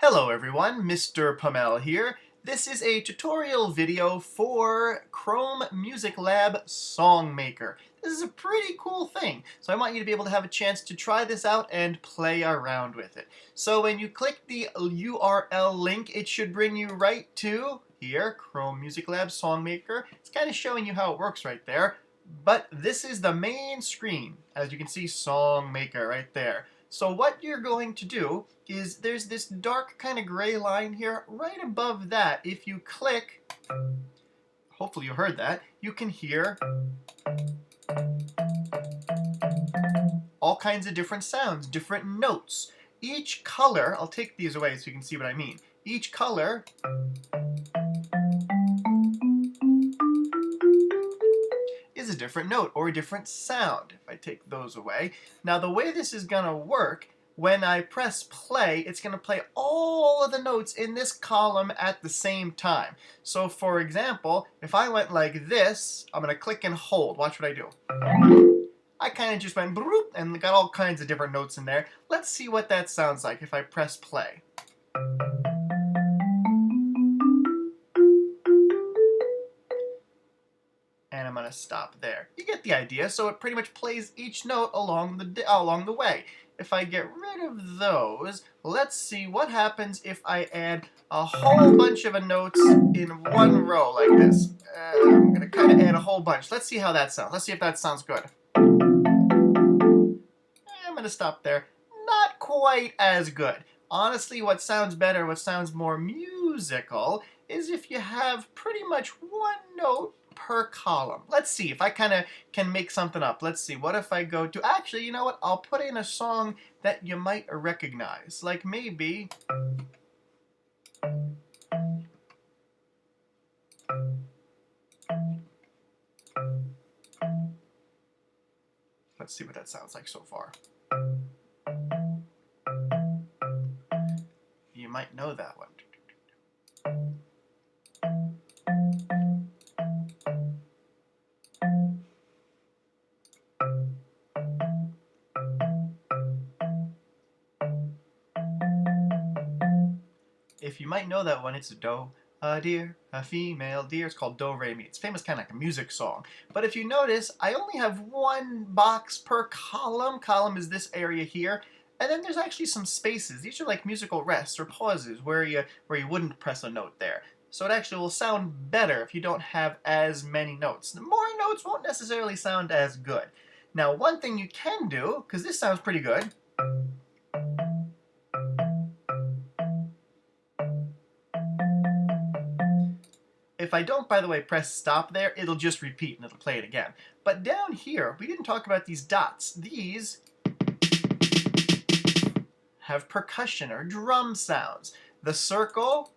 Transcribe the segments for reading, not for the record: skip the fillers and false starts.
Hello everyone, Mr. Pomel here. This is a tutorial video for Chrome Music Lab Songmaker. This is a pretty cool thing, so I want you to be able to have a chance to try this out and play around with it. So when you click the URL link, it should bring you right to here, Chrome Music Lab Songmaker. It's kind of showing you how it works right there, but this is the main screen. As you can see, Songmaker right there. So what you're going to do is there's this dark kind of gray line here. Right above that, if you click, hopefully you heard that, you can hear all kinds of different sounds, different notes. Each color, I'll take these away so you can see what I mean. Each color is a different note or a different sound, if I take those away. Now the way this is gonna work, when I press play, it's going to play all of the notes in this column at the same time. So for example, if I went like this, I'm going to click and hold. Watch what I do. I kind of just went broop and got all kinds of different notes in there. Let's see what that sounds like if I press play. And I'm going to stop there. You get the idea. So it pretty much plays each note along the way. If I get rid of those, let's see what happens if I add a whole bunch of notes in one row like this. I'm going to kind of add a whole bunch. Let's see how that sounds. Let's see if that sounds good. I'm going to stop there. Not quite as good. Honestly, what sounds better, what sounds more musical, is if you have pretty much one note per column. Let's see if I kind of can make something up. Let's see. What if I go to... Actually, you know what? I'll put in a song that you might recognize. Like maybe... Let's see what that sounds like so far. You might know that one. If you might know that one, it's a do, a deer, a female deer. It's called Do Re Mi. It's famous, kind of like a music song. But if you notice, I only have one box per column. Column is this area here. And then there's actually some spaces. These are like musical rests or pauses where you wouldn't press a note there. So it actually will sound better if you don't have as many notes. The more notes won't necessarily sound as good. Now, one thing you can do, because this sounds pretty good, if I don't, by the way, press stop there, it'll just repeat and it'll play it again. But down here, we didn't talk about these dots. These have percussion or drum sounds. The circle,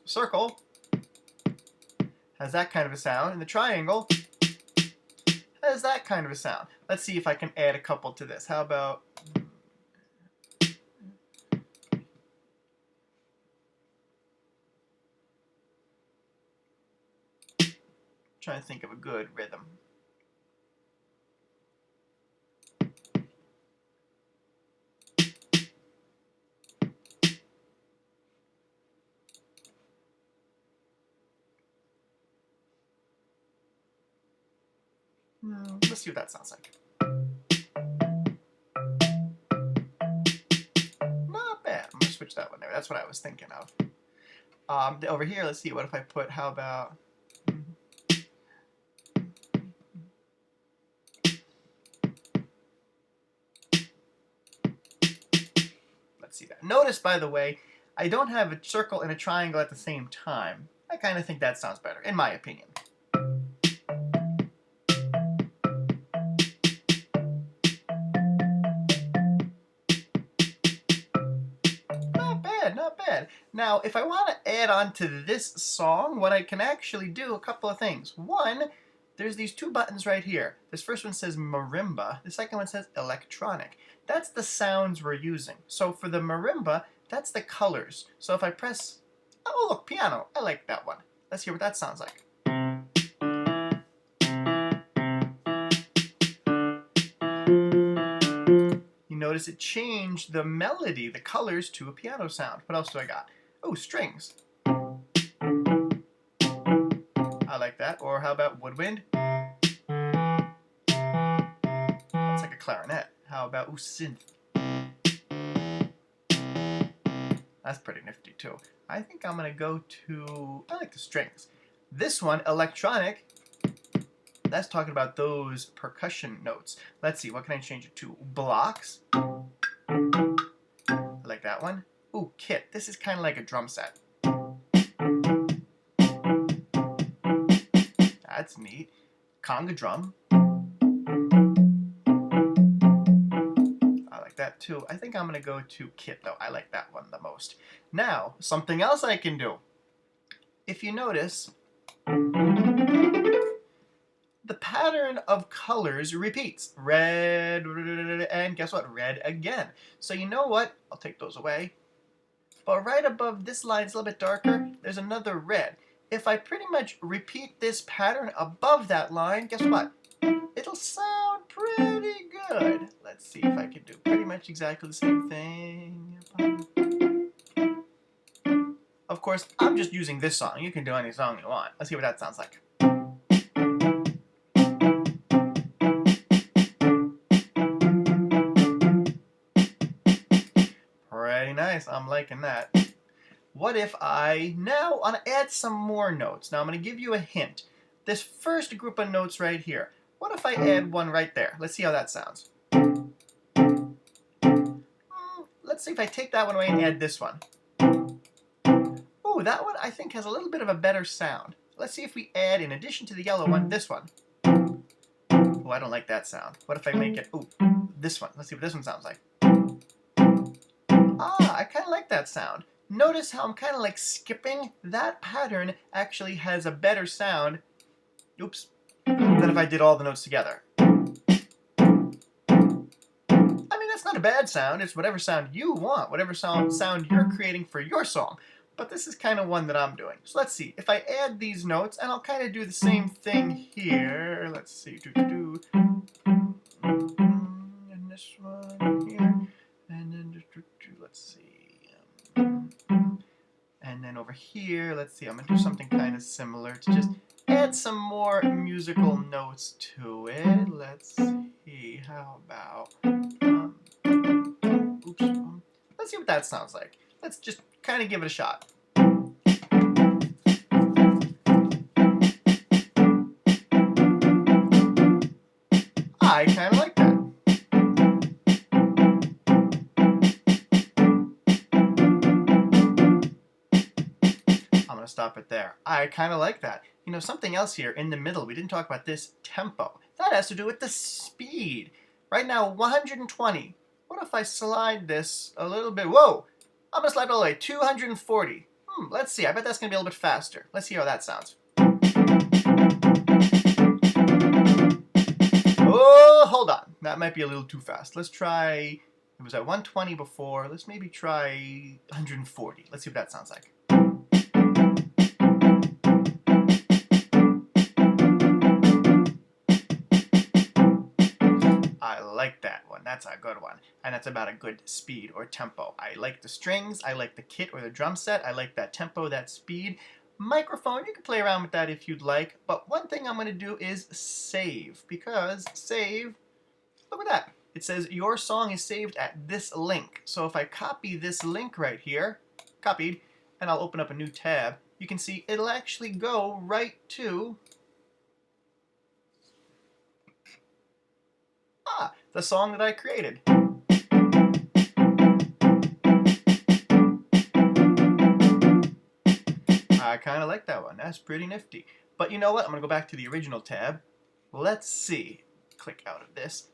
circle, has that kind of a sound, and the triangle has that kind of a sound. Let's see if I can add a couple to this. How about... Trying to think of a good rhythm. Let's see what that sounds like. Not bad. I'm going to switch that one there. That's what I was thinking of. Over here, let's see. What if I put, how about... Let's see that. Notice, by the way, I don't have a circle and a triangle at the same time. I kind of think that sounds better, in my opinion. Not bad. Now, if I want to add on to this song, what I can actually do, a couple of things. One, there's these two buttons right here. This first one says marimba. The second one says electronic. That's the sounds we're using. So for the marimba, that's the colors. So if I press, oh look, piano. I like that one. Let's hear what that sounds like. You notice it changed the melody, the colors, to a piano sound. What else do I got? Oh, strings. I like that. Or how about woodwind? That's like a clarinet. How about synth? That's pretty nifty too. I think I'm gonna go to, I like the strings. This one, electronic, that's talking about those percussion notes. Let's see, what can I change it to? Blocks. I like that one. Ooh, kit. This is kind of like a drum set. That's neat. Conga drum. I like that too. I think I'm going to go to kit though. I like that one the most. Now, something else I can do. If you notice, the pattern of colors repeats. Red, and guess what? Red again. So you know what? I'll take those away. But right above this line, it's a little bit darker, there's another red. If I pretty much repeat this pattern above that line, guess what? It'll sound pretty good. Let's see if I can do pretty much exactly the same thing. Of course, I'm just using this song. You can do any song you want. Let's see what that sounds like. Pretty nice. I'm liking that. What if I now want to add some more notes? Now I'm going to give you a hint. This first group of notes right here. What if I add one right there? Let's see how that sounds. Let's see if I take that one away and add this one. Ooh, that one I think has a little bit of a better sound. Let's see if we add, in addition to the yellow one, this one. Oh, I don't like that sound. What if I make it, ooh, this one. Let's see what this one sounds like. Ah, I kind of like that sound. Notice how I'm kind of like skipping. That pattern actually has a better sound, oops, than if I did all the notes together. I mean, that's not a bad sound. It's whatever sound you want, whatever sound you're creating for your song. But this is kind of one that I'm doing. So let's see. If I add these notes, and I'll kind of do the same thing here. Let's see. And this one here. And then, let's see. And then over here, let's see. I'm going to do something kind of similar to just add some more musical notes to it. Let's see. How about... oops. Let's see what that sounds like. Let's just kind of give it a shot. I kind of like that. I'm going to stop it there. I kind of like that. You know, something else here in the middle, we didn't talk about this tempo. That has to do with the speed. Right now, 120. What if I slide this a little bit? Whoa! I'm going to slide it all the way. 240. Let's see. I bet that's going to be a little bit faster. Let's see how that sounds. Oh, hold on. That might be a little too fast. Let's try... It was at 120 before. Let's maybe try 140. Let's see what that sounds like. I like that one. That's a good one. And that's about a good speed or tempo. I like the strings. I like the kit or the drum set. I like that tempo, that speed. Microphone, you can play around with that if you'd like. But one thing I'm going to do is save. Because save, look at that. It says your song is saved at this link. So if I copy this link right here, copied, and I'll open up a new tab, you can see it'll actually go right to... the song that I created. I kind of like that one. That's pretty nifty. But you know what? I'm going to go back to the original tab. Let's see. Click out of this.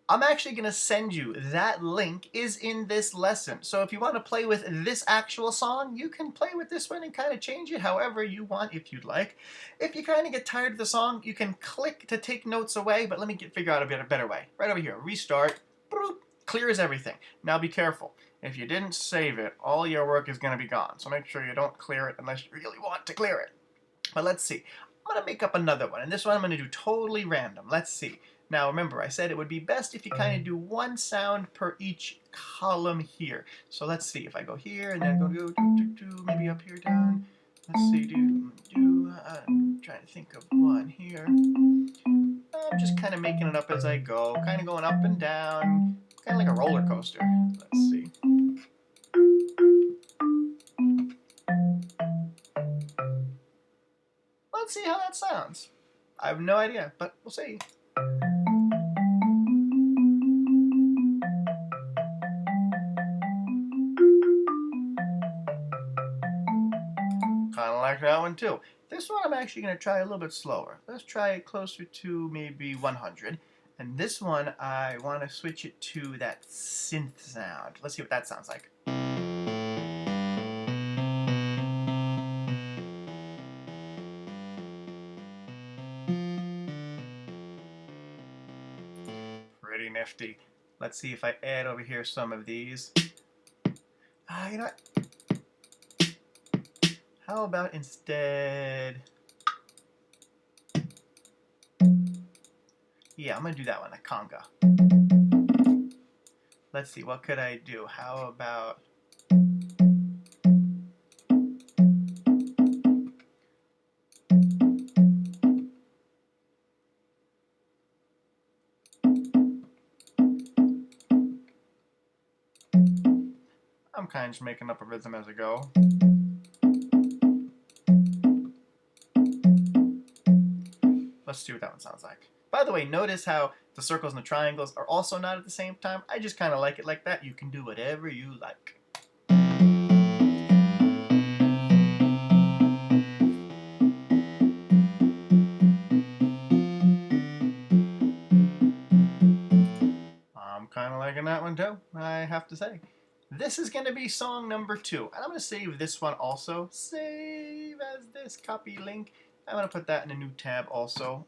I'm actually going to send you that link is in this lesson. So if you want to play with this actual song, you can play with this one and kind of change it however you want if you'd like. If you kind of get tired of the song, you can click to take notes away, but let me figure out a better way. Right over here, restart, boop, clears everything. Now be careful. If you didn't save it, all your work is going to be gone. So make sure you don't clear it unless you really want to clear it. But let's see. I'm going to make up another one, and this one I'm going to do totally random. Let's see. Now remember, I said it would be best if you kind of do one sound per each column here. So let's see, if I go here and then go maybe up here, down. Let's see, I'm trying to think of one here. I'm just kind of making it up as I go, kind of going up and down, kind of like a roller coaster. Let's see. Let's see how that sounds. I have no idea, but we'll see. Kind of like that one too. This one I'm actually going to try a little bit slower. Let's try it closer to maybe 100. And this one I want to switch it to that synth sound. Let's see what that sounds like. Pretty nifty. Let's see if I add over here some of these. You know what? How about instead... Yeah, I'm going to do that one, a conga. Let's see, what could I do? How about... I'm kind of just making up a rhythm as I go. Let's see what that one sounds like. By the way, notice how the circles and the triangles are also not at the same time. I just kind of like it like that. You can do whatever you like. I'm kind of liking that one too, I have to say. This is going to be song number 2. And I'm going to save this one also. Save as this, copy link. I'm going to put that in a new tab also.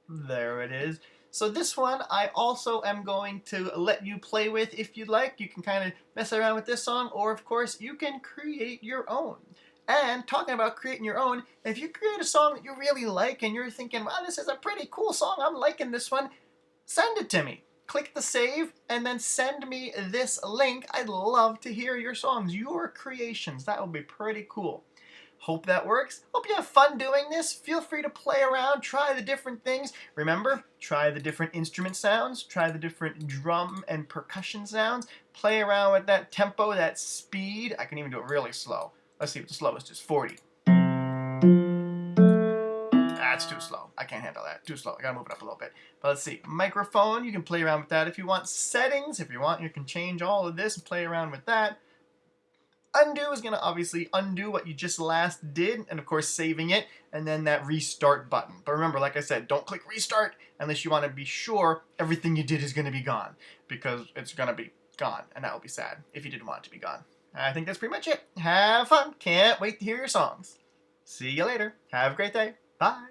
There it is. So this one I also am going to let you play with if you'd like. You can kind of mess around with this song, or of course you can create your own. And talking about creating your own, if you create a song that you really like and you're thinking, wow, this is a pretty cool song, I'm liking this one, send it to me. Click the save and then send me this link. I'd love to hear your songs, your creations. That would be pretty cool. Hope that works. Hope you have fun doing this. Feel free to play around, try the different things. Remember, try the different instrument sounds, try the different drum and percussion sounds. Play around with that tempo, that speed. I can even do it really slow. Let's see what the slowest is, 40. That's too slow. I can't handle that. Too slow. I gotta move it up a little bit. But let's see. Microphone, you can play around with that if you want. Settings, if you want, you can change all of this and play around with that. Undo is going to obviously undo what you just last did, and of course saving it, and then that restart button. But remember, like I said, don't click restart unless you want to be sure everything you did is going to be gone, because it's going to be gone, and that will be sad if you didn't want it to be gone. I think that's pretty much it. Have fun. Can't wait to hear your songs. See you later. Have a great day. Bye.